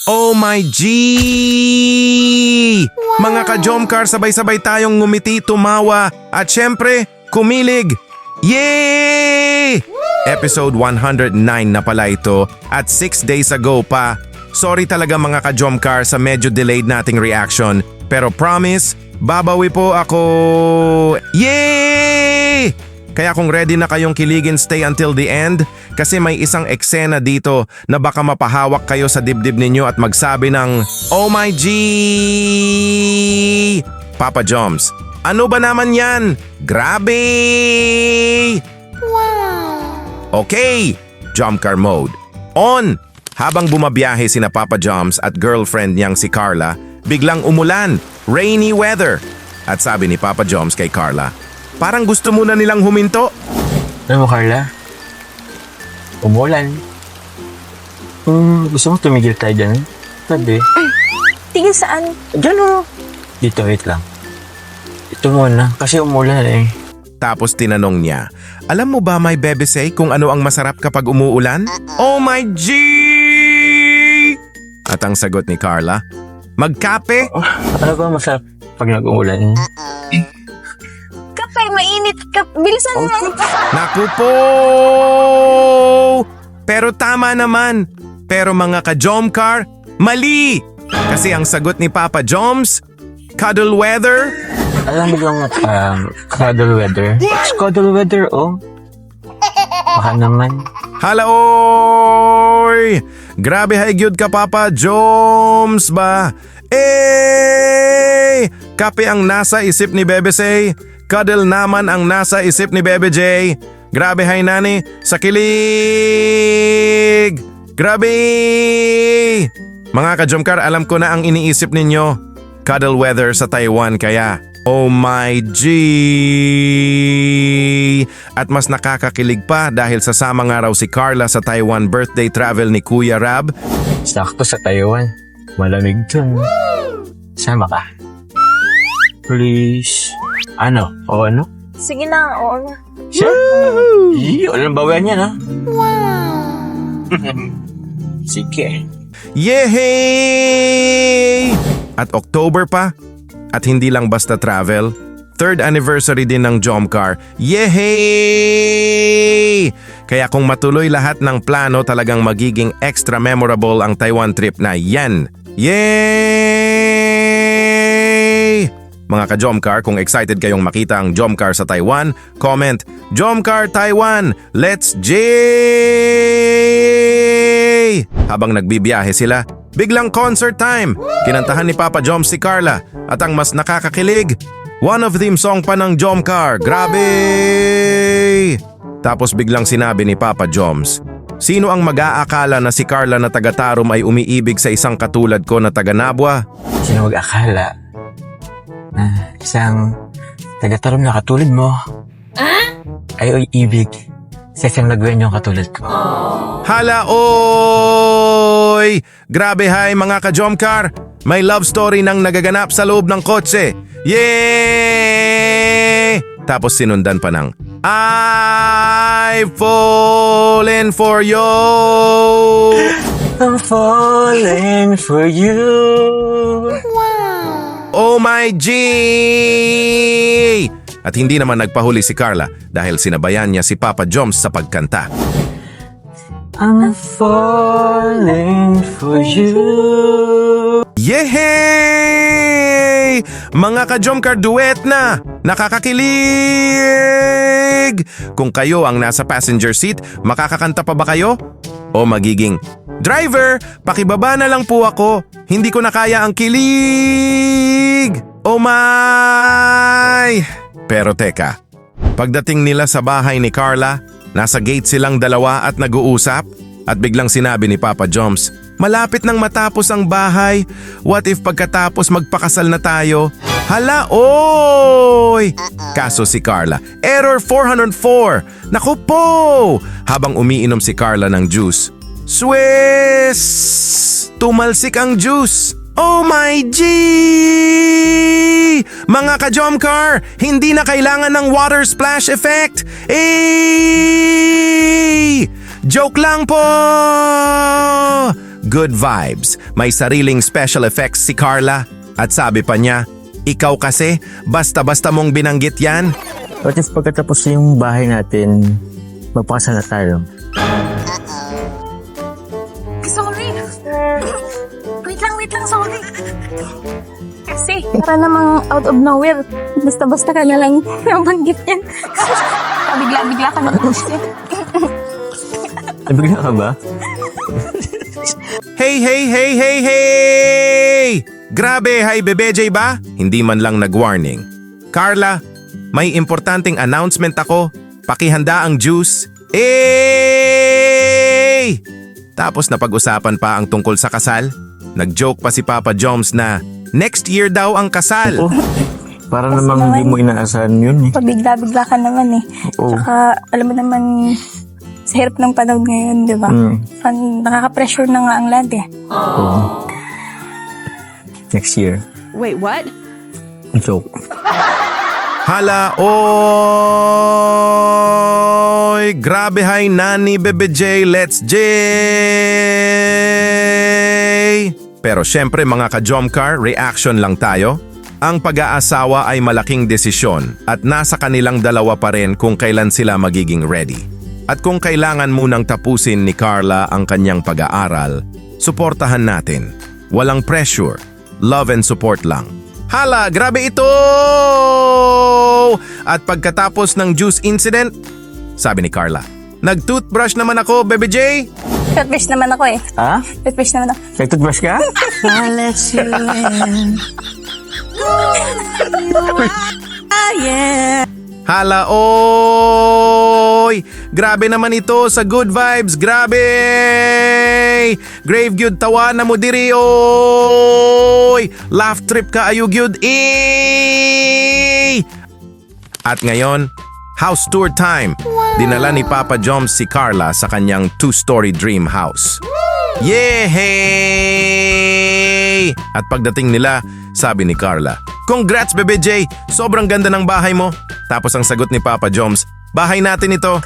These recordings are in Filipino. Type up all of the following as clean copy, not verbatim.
Oh my G! Mga ka-Jomcar, sabay-sabay tayong ngumiti, tumawa, at syempre, kumilig. Yay! Episode 109 na pala ito at 6 days ago pa. Sorry talaga mga ka-Jomcar sa medyo delayed nating reaction. Pero promise, babawi po ako. Yay! Kaya kung ready na kayong kiligin, stay until the end kasi may isang eksena dito na baka mapahawak kayo sa dibdib ninyo at magsabi ng Oh my G! Papa Joms, ano ba naman yan? Grabe! Wow! Okay, Jomcar mode. On! Habang bumabiyahe sina Papa Joms at girlfriend niyang si Carla, biglang umulan, rainy weather. At sabi ni Papa Joms kay Carla, parang gusto muna nilang huminto. Alam mo, Carla? Umulan. Gusto mo tumigil tayo dyan? Sabi. Tigil saan? Diyan o. Dito, wait lang. Ito muna, kasi umulan eh. Tapos tinanong niya, alam mo ba my bebe say kung ano ang masarap kapag umuulan? Oh my G! At ang sagot ni Carla, magkape? Ano ba masarap pag nag-umulan? Kape, mainit ka. Bilisan mo. Naku po! Pero tama naman. Pero mga ka-Jomcar, mali! Kasi ang sagot ni Papa Joms, cuddle weather. Alam mo lang, cuddle weather. Cuddle weather, oh. Baka naman. Hala oy! Grabe haigyud ka Papa Joms ba? Eh! Kape ang nasa isip ni Bebe Say. Cuddle naman ang nasa isip ni Bebe J. Grabe hay nani, sa kilig! Grabe! Mga ka-Jomcar, alam ko na ang iniisip ninyo. Cuddle weather sa Taiwan kaya. Oh my G! At mas nakakakilig pa dahil sasama nga raw si Carla sa Taiwan birthday travel ni Kuya Rab. Sakto sa Taiwan. Malamig dun. Sama ka. Please. Ano? O ano? Sige na, oo na. Siya? Walang bawayan yan, ha? Wow! Sige. Yehey! At October pa. At hindi lang basta travel. 3rd anniversary din ng Jomcar. Yehey! Kaya kung matuloy lahat ng plano, talagang magiging extra memorable ang Taiwan trip na yan. Yay! Mga ka-Jomcar, kung excited kayong makita ang Jomcar sa Taiwan, comment, Jomcar Taiwan, let's J! Habang nagbibiyahe sila, biglang concert time! Kinantahan ni Papa Joms si Carla at ang mas nakakakilig, one of theme song pa ng Jomcar, grabe! Tapos biglang sinabi ni Papa Joms, sino ang mag-aakala na si Carla na taga-Tarom ay umiibig sa isang katulad ko na taga-Nabwa? Sino mag-akala na isang taga-Tarom na katulad mo ay ibig sa isang nagwenyo katulad ko? Hala oy! Grabe hay mga ka-Jomcar! May love story nang nagaganap sa loob ng kotse. Yay! Tapos sinundan pa ng I've fallen for you. I'm falling for you. Oh my G! At hindi naman nagpahuli si Carla dahil sinabayan niya si Papa Joms sa pagkanta. I'm falling for you. Yehey! Mga ka-Jomcar, duet na! Nakakakilig! Kung kayo ang nasa passenger seat, makakakanta pa ba kayo? O magiging, driver, pakibaba na lang po ako. Hindi ko na kaya ang kilig! Oh my! Pero teka, pagdating nila sa bahay ni Carla, nasa gate silang dalawa at nag-uusap at biglang sinabi ni Papa Joms, malapit nang matapos ang bahay. What if pagkatapos magpakasal na tayo? Hala, oy! Kaso si Carla, error 404! Naku po! Habang umiinom si Carla ng juice, Swiss! Tumalsik ang juice! Oh my G! Mga ka-Jomcar, hindi na kailangan ng water splash effect! Joke lang po! Good vibes. May sariling special effects si Carla. At sabi pa niya, ikaw kasi, basta-basta mong binanggit yan. What if pagkatapos yung bahay natin, magpakasal na tayo? Sorry. Wait lang, sorry. Kasi, para namang out of nowhere, basta-basta ka na lang nabanggit yan. Bigla-bigla ka na lang. Nabigla ka ba? Hey! Grabe, hi Bebe ba? Hindi man lang nag-warning. Carla, may importanteng announcement ako. Pakihanda ang juice. Hey! Tapos napag-usapan pa ang tungkol sa kasal. Nag-joke pa si Papa Joms na next year daw ang kasal. Oo. Para namang hindi mo inaasahan yun eh. Pabigla-bigla ka naman eh. Oo. Tsaka, alam mo naman, sa hirap ng panahon ngayon, di ba? Nakaka-pressure na nga ang lahat eh. Oo. Next year. Wait, what? Joke. Hala, oy! Grabe, hi Nani, Bebe J, let's J! Pero syempre mga ka-Jomcar, reaction lang tayo. Ang pag-aasawa ay malaking desisyon at nasa kanilang dalawa pa rin kung kailan sila magiging ready. At kung kailangan munang tapusin ni Carla ang kanyang pag-aaral, suportahan natin. Walang pressure, love and support lang. Hala, grabe ito! At pagkatapos ng juice incident, sabi ni Carla, nag-toothbrush naman ako, Bebe J! Toothbrush naman ako eh. Ha? Toothbrush naman ako. Nag-toothbrush ka? Hala, oy! Grabe naman ito sa good vibes, grabe! Grave gyud tawa na mo diri, oy! Laugh trip ka ayug gyud, At ngayon, house tour time. Dinala ni Papa Joms si Carla sa kanyang 2-story dream house. Yehey! At pagdating nila, sabi ni Carla, "Congrats, Bebe J! Sobrang ganda ng bahay mo." Tapos ang sagot ni Papa Joms, "Bahay natin ito."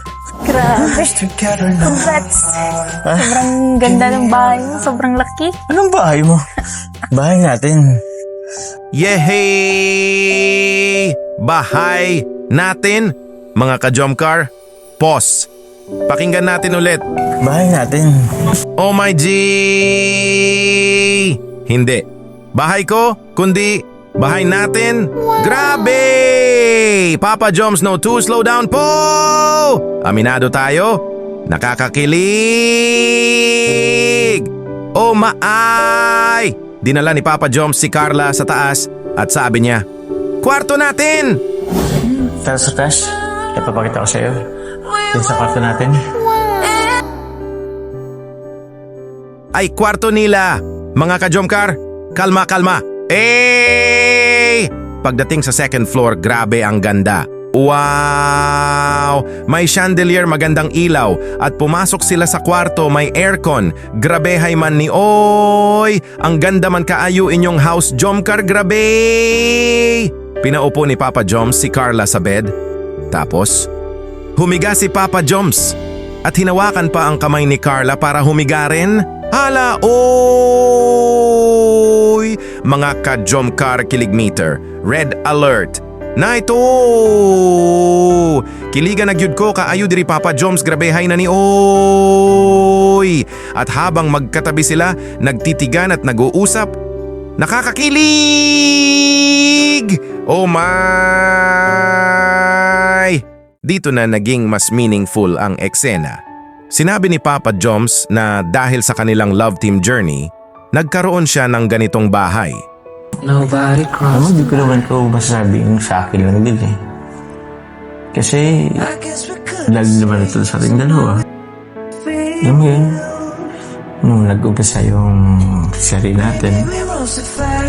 Grabe. Congrats. Sobrang ganda ng bahay mo. Sobrang laki. Anong bahay mo? Bahay natin. Yehey! Bahay natin, mga ka-Jomcar. Pause. Pakinggan natin ulit. Bahay natin. Oh my G! Hindi. Bahay ko, kundi bahay natin. Grabe! Papa Joms no 2, slow down po! Aminado tayo? Nakakakilig! Oh maay! Dinala ni Papa Joms si Carla sa taas at sabi niya, "Kwarto natin!" Tara sa taas. Ipapakita ko sa'yo. Dito sa kwarto natin. Ay kwarto nila. Mga ka-Jomcar, kalma. Pagdating sa second floor, grabe ang ganda. Wow! May chandelier, magandang ilaw. At pumasok sila sa kwarto, may aircon. Grabe hay man ni oy! Ang ganda man kaayo inyong house, Jomcar, grabe! Pinaupo ni Papa Joms si Carla sa bed. Tapos, humiga si Papa Joms. At hinawakan pa ang kamay ni Carla para humiga rin. Hala, oy! Mga ka-Jomcar kiligmeter, red alert. Na ito! Kiligan na gyud ko kaayo diri Papa Joms, grabehay na ni oy! At habang magkatabi sila, nagtitigan at nag-uusap, nakakakilig! Oh my! Dito na naging mas meaningful ang eksena. Sinabi ni Papa Joms na dahil sa kanilang love team journey, nagkaroon siya ng ganitong bahay. Nobody crossed. Hindi ko naman ito masasabing sa akin lang din eh. Kasi, lagi naman ito sa ating dalawa. Alam mo yun, nung nag-umpisa yung sari natin,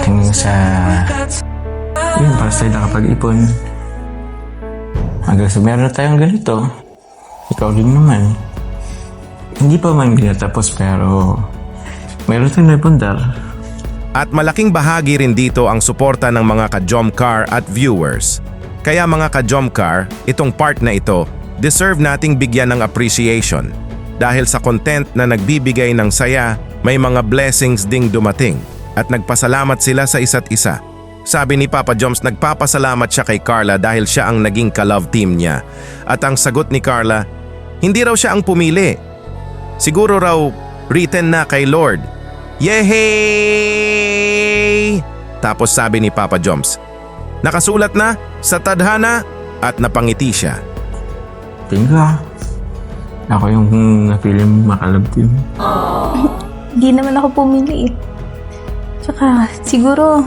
hanggang sa, yun, para tayo nakapag-ipon. Hanggang sa meron na tayong ganito, ikaw din naman. Hindi pa man ginatapos pero meron tayong naipundar. At malaking bahagi rin dito ang suporta ng mga ka-Jomcar at viewers. Kaya mga ka-Jomcar, itong part na ito, deserve nating bigyan ng appreciation dahil sa content na nagbibigay ng saya May mga blessings ding dumating at nagpasalamat sila sa isa't isa. Sabi ni Papa Joms, nagpapasalamat siya kay Carla dahil siya ang naging ka-love team niya. At ang sagot ni Carla, hindi raw siya ang pumili. Siguro raw written na kay Lord. Yehey! Tapos sabi ni Papa Joms, nakasulat na sa tadhana at napangiti siya. Tingin ko ako yung na-feeling makalab team. Hindi naman ako pumili eh. Tsaka siguro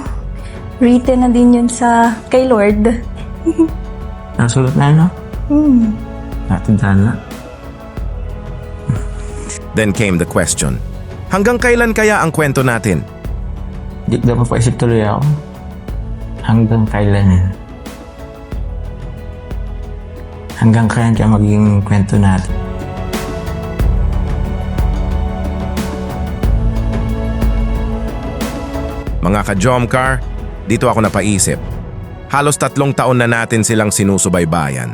written na din yun sa kay Lord. Nasulat na, no? Natin sana. Then came the question, hanggang kailan kaya ang kwento natin? Di na papaisip tuloy ako. Hanggang kailan yan? Hanggang kailan kaya magiging kwento natin? Mga ka-Jomcar, dito ako napaisip. Halos 3 taon na natin silang sinusubaybayan.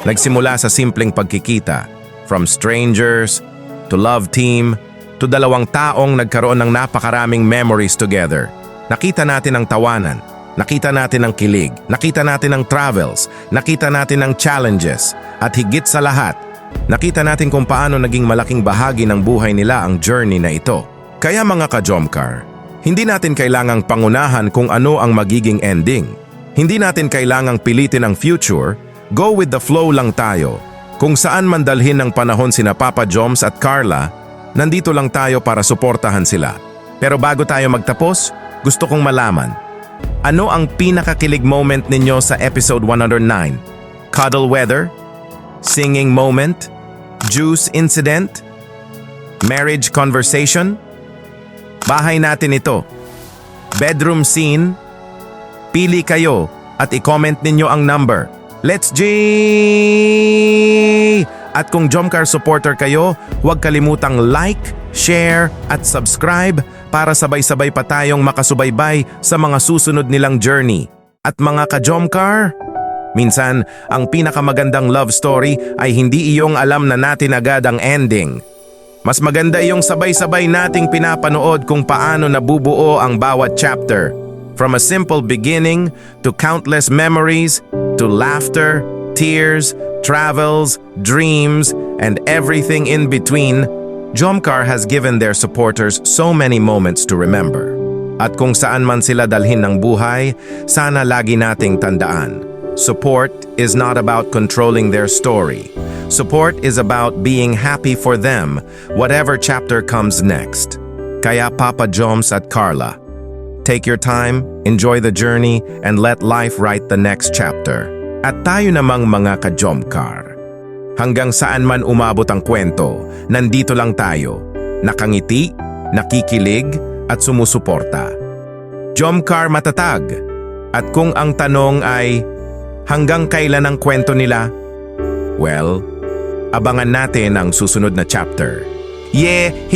Nagsimula sa simpleng pagkikita, from strangers, to love team, to 2 taong nagkaroon ng napakaraming memories together. Nakita natin ang tawanan, nakita natin ang kilig, nakita natin ang travels, nakita natin ang challenges, at higit sa lahat, nakita natin kung paano naging malaking bahagi ng buhay nila ang journey na ito. Kaya mga ka-Jomcar, hindi natin kailangang pangunahan kung ano ang magiging ending. Hindi natin kailangang pilitin ang future, go with the flow lang tayo. Kung saan man dalhin ng panahon sina Papa Joms at Carla, nandito lang tayo para suportahan sila. Pero bago tayo magtapos, gusto kong malaman, ano ang pinakakilig moment ninyo sa episode 109? Cuddle weather? Singing moment? Juice incident? Marriage conversation? Bahay natin ito. Bedroom scene? Pili kayo at i-comment ninyo ang number. Let's G! At kung Jomcar supporter kayo, huwag kalimutang like, share at subscribe para sabay-sabay pa tayong makasubaybay sa mga susunod nilang journey. At mga ka-Jomcar, minsan ang pinakamagandang love story ay hindi iyong alam na natin agad ang ending. Mas maganda iyong sabay-sabay nating pinapanood kung paano nabubuo ang bawat chapter. From a simple beginning to countless memories, to laughter, tears, travels, dreams, and everything in between, Jomcar has given their supporters so many moments to remember. At kung saan man sila dalhin ng buhay, sana lagi nating tandaan. Support is not about controlling their story. Support is about being happy for them, whatever chapter comes next. Kaya Papa Joms at Carla, take your time, enjoy the journey, and let life write the next chapter. At tayo namang mga ka-Jomcar, hanggang saan man umabot ang kwento, nandito lang tayo, nakangiti, nakikilig, at sumusuporta. Jomcar matatag. At kung ang tanong ay, hanggang kailan ang kwento nila? Well, abangan natin ang susunod na chapter. Yehey!